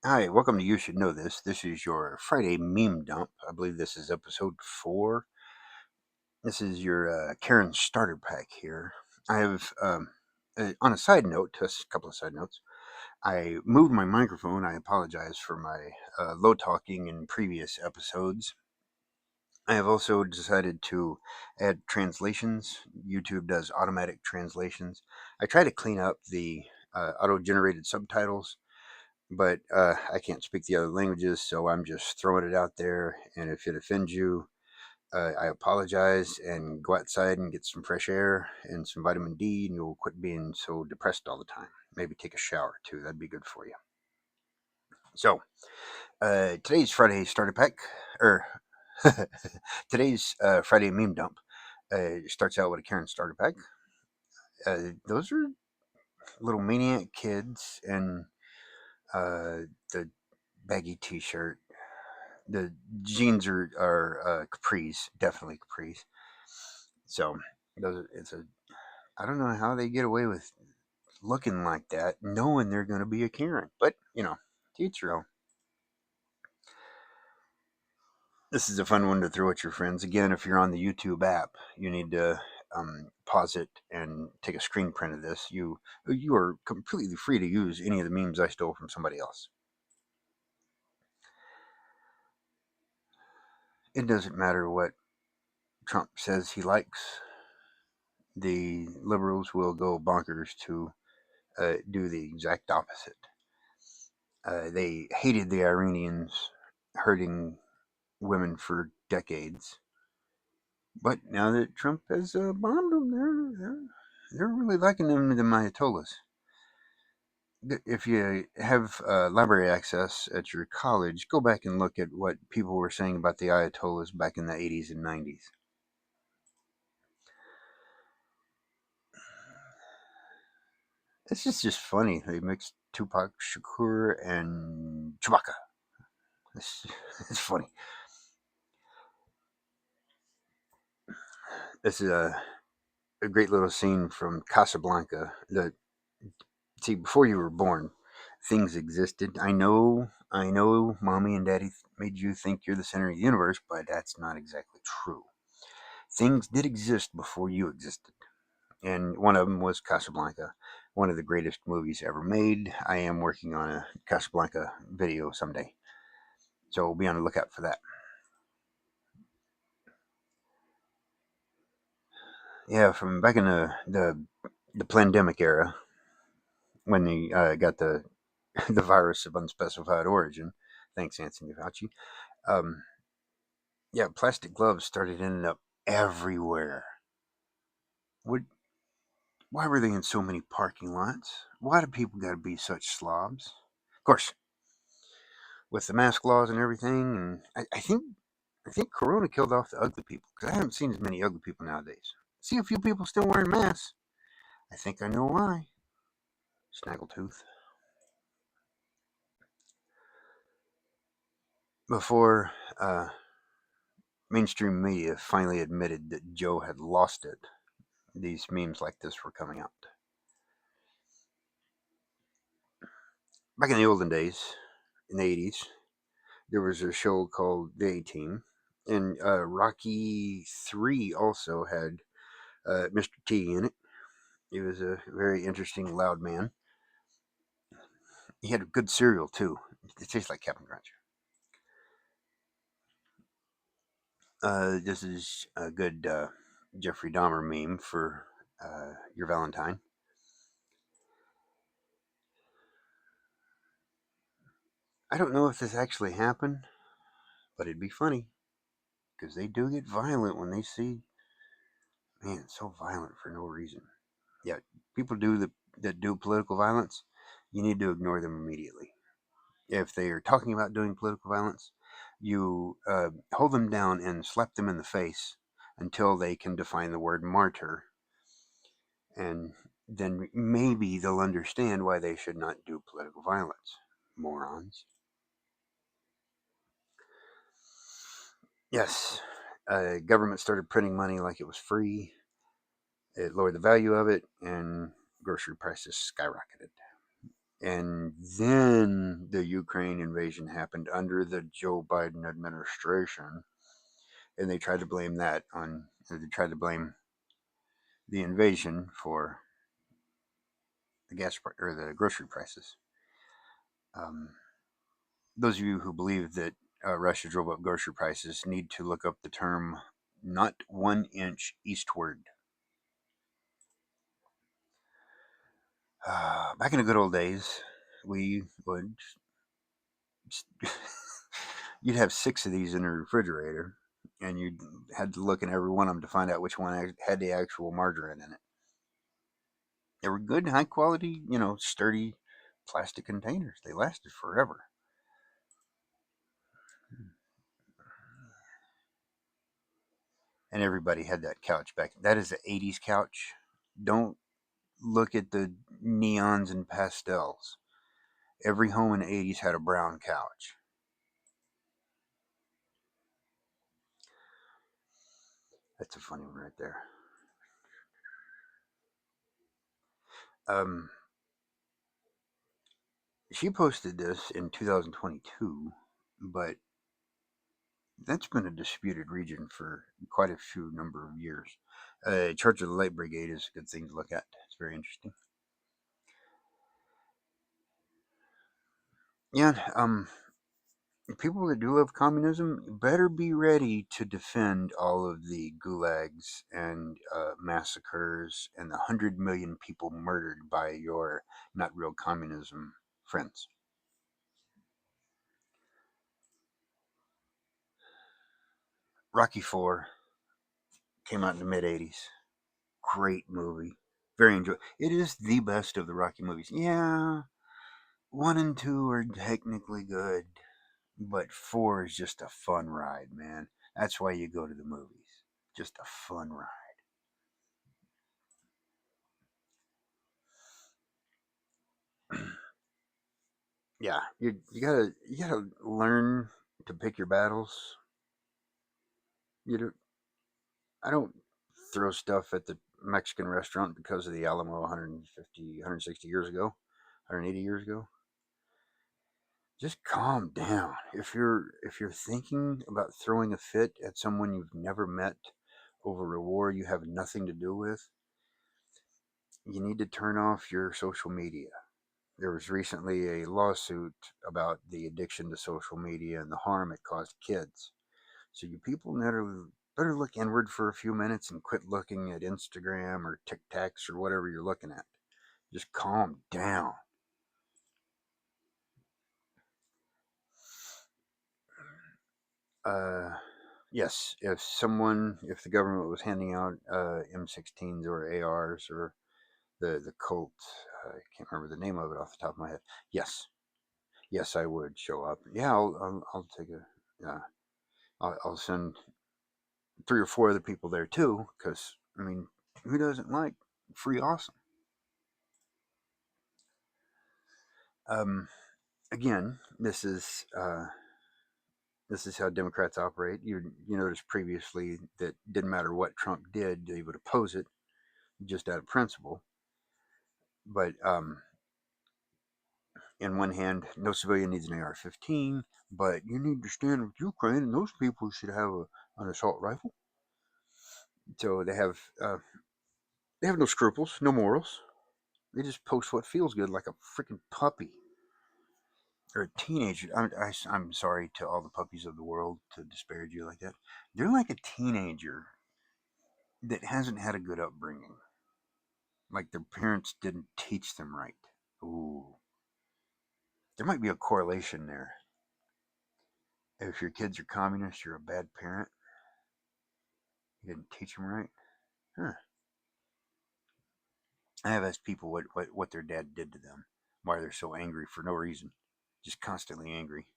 Hi, welcome to You Should Know This. This is your Friday meme dump. I believe this is episode 4. This is your Karen starter pack here. I have, on a side note, just a couple of side notes, I moved my microphone. I apologize for my low talking in previous episodes. I have also decided to add translations. YouTube does automatic translations. I try to clean up the auto generated subtitles, but I can't speak the other languages, so I'm just throwing it out there. And if it offends you, I apologize, and go outside and get some fresh air and some vitamin D, and you'll quit being so depressed all the time. Maybe take a shower too. That'd be good for you. So today's Friday starter pack, or today's Friday meme dump, starts out with a Karen starter pack. Those are little maniac kids and the baggy T-shirt. The jeans are capris, definitely capris. So it's a I don't know how they get away with looking like that, knowing they're going to be a Karen. But to each your own. This is a fun one to throw at your friends. Again, if you're on the YouTube app, you need to pause it and take a screen print of this. You are completely free to use any of the memes I stole from somebody else. It doesn't matter what Trump says he likes. The liberals will go bonkers to do the exact opposite. They hated the Iranians hurting women for decades, but now that Trump has bombed them, they're really liking them, the Ayatollahs. If you have library access at your college, go back and look at what people were saying about the Ayatollahs back in the 80s and 90s. It's just funny. They mixed Tupac Shakur and Chewbacca. It's, it's funny. This is a great little scene from Casablanca. See, before you were born, things existed. I know, mommy and daddy made you think you're the center of the universe, but that's not exactly true. Things did exist before you existed, and one of them was Casablanca, one of the greatest movies ever made. I am working on a Casablanca video someday, so be on the lookout for that. Yeah, from back in the pandemic era, when they got the the virus of unspecified origin. Thanks, Anthony Fauci. Um, yeah, plastic gloves started ending up everywhere. Would Why were they in so many parking lots? Why do people got to be such slobs? Of course, with the mask laws and everything, and I think Corona killed off the ugly people because I haven't seen as many ugly people nowadays. See a few people still wearing masks. I think I know why. Snaggletooth. Before mainstream media finally admitted that Joe had lost it, these memes like this were coming out. Back in the olden days, in the 80s, there was a show called The A Team, and Rocky 3 also had Mr. T in it. He was a very interesting, loud man. He had a good cereal, too. It tastes like Captain Crunch. This is a good Jeffrey Dahmer meme for your Valentine. I don't know if this actually happened, but it'd be funny because they do get violent when they see, man, it's so violent for no reason. Yeah, people that do political violence. You need to ignore them immediately. If they are talking about doing political violence, you hold them down and slap them in the face until they can define the word martyr, and then maybe they'll understand why they should not do political violence. Morons. Yes, government started printing money like it was free. It lowered the value of it, and grocery prices skyrocketed. And then the Ukraine invasion happened under the Joe Biden administration, and they tried to blame that on. They tried to blame the invasion for the or the grocery prices. Um, those of you who believe that Russia drove up grocery prices need to look up the term "not 1 inch eastward." Back in the good old days, we would you'd have 6 of these in a refrigerator, and you had to look in every one of them to find out which one had the actual margarine in it. They were good, high quality, sturdy plastic containers. They lasted forever. And everybody had that couch back. That is the 80s couch. Don't look at the neons and pastels. Every home in the 80s had a brown couch. That's a funny one right there. Um, she posted this in 2022, but that's been a disputed region for quite a few number of years. Church of the Light Brigade is a good thing to look at. It's very interesting. Yeah, people that do love communism better be ready to defend all of the gulags and massacres and the 100 million people murdered by your not real communism friends. Rocky Four came out in the mid '80s. Great movie. Very enjoyable. It is the best of the Rocky movies. Yeah, one and two are technically good, but four is just a fun ride, man. That's why you go to the movies. Just a fun ride. Yeah, you gotta learn to pick your battles. You do, I don't throw stuff at the Mexican restaurant because of the Alamo 150, 160 years ago, 180 years ago. Just calm down. If you're thinking about throwing a fit at someone you've never met over a war you have nothing to do with, you need to turn off your social media. There was recently a lawsuit about the addiction to social media and the harm it caused kids. So you people better look inward for a few minutes and quit looking at Instagram or TikToks or whatever you're looking at. Just calm down. Uh, yes, if the government was handing out M16s or ARs or the Colt, I can't remember the name of it off the top of my head. Yes, yes, I would show up. Yeah, I'll take a. Yeah, I'll send 3 or 4 other people there too, because I mean, who doesn't like free awesome? Um, Again, this is how Democrats operate. You noticed previously that didn't matter what Trump did, they would oppose it just out of principle. But in one hand, no civilian needs an AR-15, but you need to stand with Ukraine, and those people should have an assault rifle. So they have no scruples, no morals. They just post what feels good, like a freaking puppy or a teenager. I'm sorry to all the puppies of the world to disparage you like that. They're like a teenager that hasn't had a good upbringing. Like their parents didn't teach them right. Ooh, there might be a correlation there. If your kids are communists, you're a bad parent. You didn't teach them right. Huh. I have asked people what their dad did to them, why they're so angry for no reason, just constantly angry.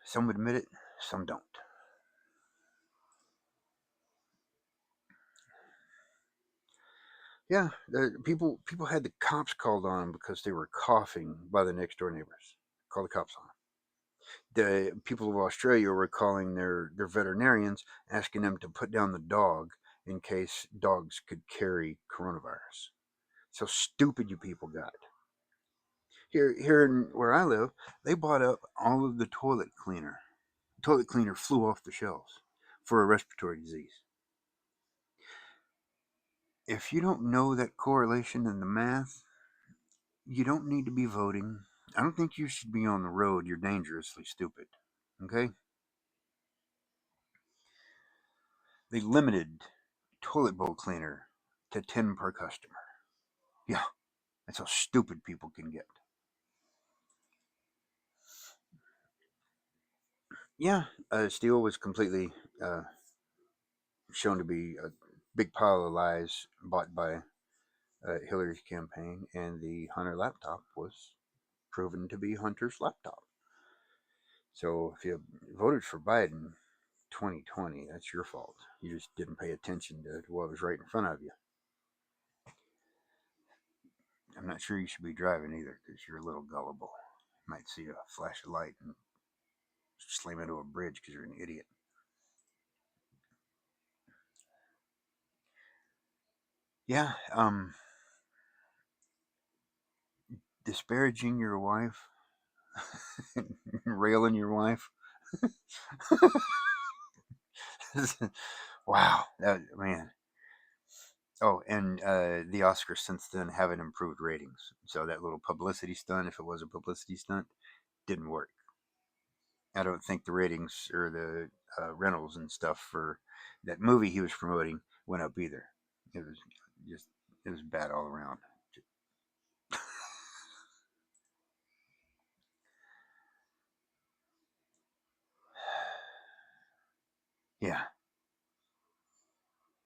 Some admit it, some don't. Yeah, people had the cops called on them because they were coughing by the next door neighbors. Call the cops on them. The people of Australia were calling their veterinarians, asking them to put down the dog in case dogs could carry coronavirus. So stupid you people got. Here in where I live, they bought up all of the toilet cleaner. Toilet cleaner flew off the shelves for a respiratory disease. If you don't know that correlation in the math, you don't need to be voting. I don't think you should be on the road. You're dangerously stupid. Okay? They limited toilet bowl cleaner to 10 per customer. Yeah, that's how stupid people can get. Yeah, Steele was completely uh, shown to be a big pile of lies bought by Hillary's campaign, and the Hunter laptop was proven to be Hunter's laptop. So if you voted for Biden 2020, that's your fault. You just didn't pay attention to what was right in front of you. I'm not sure you should be driving either because you're a little gullible. You might see a flash of light and slam into a bridge because you're an idiot. Yeah, disparaging your wife, railing your wife. Wow, man. Oh, and the Oscars since then haven't improved ratings. So that little publicity stunt, if it was a publicity stunt, didn't work. I don't think the ratings or the rentals and stuff for that movie he was promoting went up either. It was just it was bad all around. Yeah,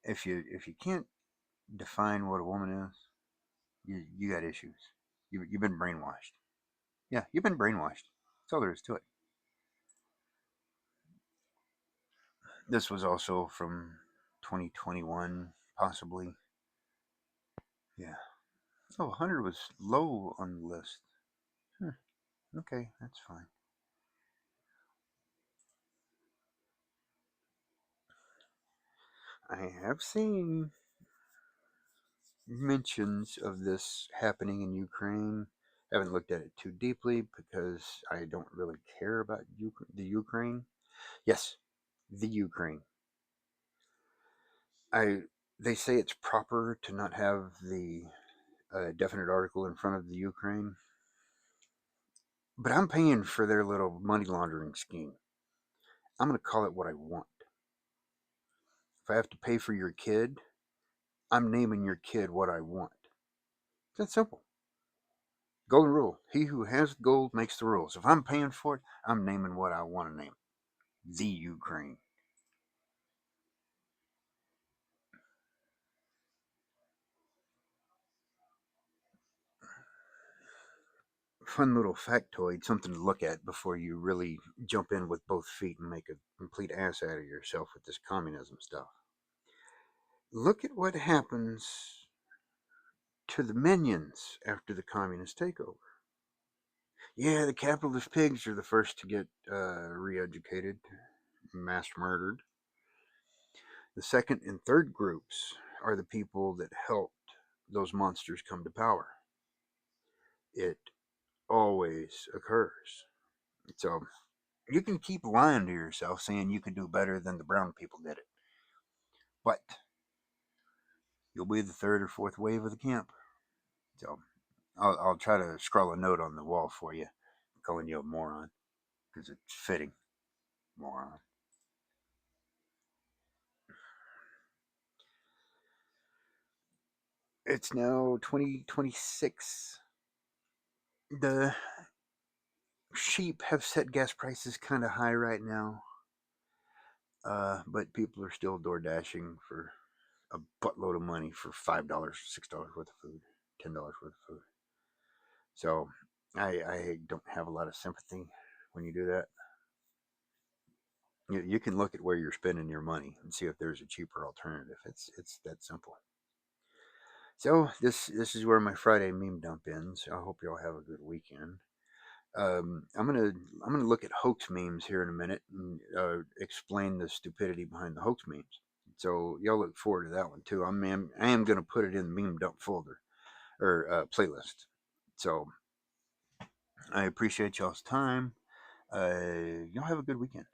if you can't define what a woman is, you got issues. You've been brainwashed. Yeah, you've been brainwashed. That's all there is to it. This was also from 2021, possibly. Yeah. Oh, 100 was low on the list. Hmm. Okay, that's fine. I have seen mentions of this happening in Ukraine. I haven't looked at it too deeply because I don't really care about the Ukraine. Yes, the Ukraine. I they say it's proper to not have the definite article in front of the Ukraine, but I'm paying for their little money laundering scheme. I'm going to call it what I want. If I have to pay for your kid, I'm naming your kid what I want. It's that simple. Golden rule. He who has gold makes the rules. If I'm paying for it, I'm naming what I want to name it. The Ukraine. Fun little factoid, something to look at before you really jump in with both feet and make a complete ass out of yourself with this communism stuff. Look at what happens to the minions after the communist takeover. Yeah, the capitalist pigs are the first to get re educated, mass murdered. The second and third groups are the people that helped those monsters come to power. It always occurs. So you can keep lying to yourself saying you can do better than the brown people did it, but you'll be the third or fourth wave of the camp. So I'll try to scrawl a note on the wall for you, calling you a moron because it's fitting, moron. It's now 2026. The sheep have set gas prices kind of high right now, but people are still door dashing for a buttload of money for $5, $6 worth of food, $10 worth of food. So I don't have a lot of sympathy when you do that. You can look at where you're spending your money and see if there's a cheaper alternative. It's that simple. So this is where my Friday meme dump ends. I hope y'all have a good weekend. I'm gonna look at hoax memes here in a minute and explain the stupidity behind the hoax memes. So y'all look forward to that one too. I am gonna put it in the meme dump folder. or playlist. So I appreciate y'all's time. Y'all have a good weekend.